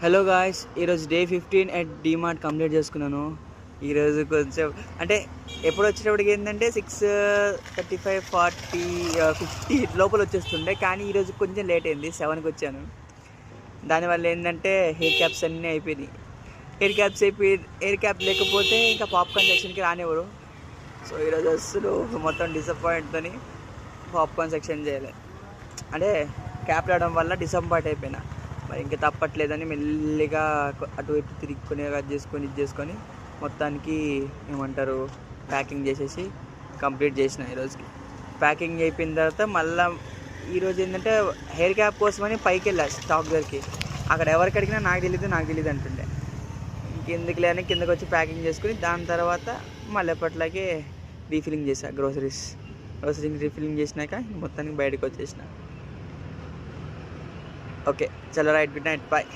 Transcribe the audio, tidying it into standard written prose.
Hello guys, ఈరోజు day 15 at DMart complete చేసుకున్నాను. ఈరోజు కొంచెం అంటే ఎప్పుడు వచ్చేటప్పటికి ఏంటంటే 6:35, 40, 50 లోపల వచ్చేస్తుండే. కానీ ఈరోజు కొంచెం లేట్ అయింది, 7కి వచ్చాను. దానివల్ల ఏంటంటే హెయిర్ క్యాప్స్ అన్నీ అయిపోయినాయి. హెయిర్ క్యాప్ లేకపోతే ఇంకా పాప్కార్న్ సెక్షన్కి రానివ్వరు. సో ఈరోజు అసలు మొత్తం డిసప్పాయింట్తోని పాప్కార్న్ సెక్షన్ చేయలే. అంటే క్యాప్ రావడం వల్ల డిసప్పాయింట్ అయిపోయినా. మరి ఇంకా తప్పట్లేదని మెల్లిగా అటు ఇటు తిరిగి ఇది చేసుకొని మొత్తానికి ఏమంటారు ప్యాకింగ్ చేసేసి కంప్లీట్ చేసిన. ఈరోజుకి ప్యాకింగ్ అయిపోయిన తర్వాత మళ్ళీ ఈరోజు ఏంటంటే హెయిర్ క్యాప్ కోసమని పైకి వెళ్ళా స్టాక్ దగ్గరికి. అక్కడ ఎవరికి అడిగినా నాకు తెలియదు అంటుండే. ఇంకెందుకు లేని కిందకి వచ్చి ప్యాకింగ్ చేసుకుని దాని తర్వాత మళ్ళీ ఎప్పట్లాగే రీఫిల్లింగ్ చేసా. గ్రోసరీస్ రీఫిల్లింగ్ చేసినాక మొత్తానికి బయటకు వచ్చేసిన. ఓకే, చలో రైట్, గుడ్ నైట్, బాయ్.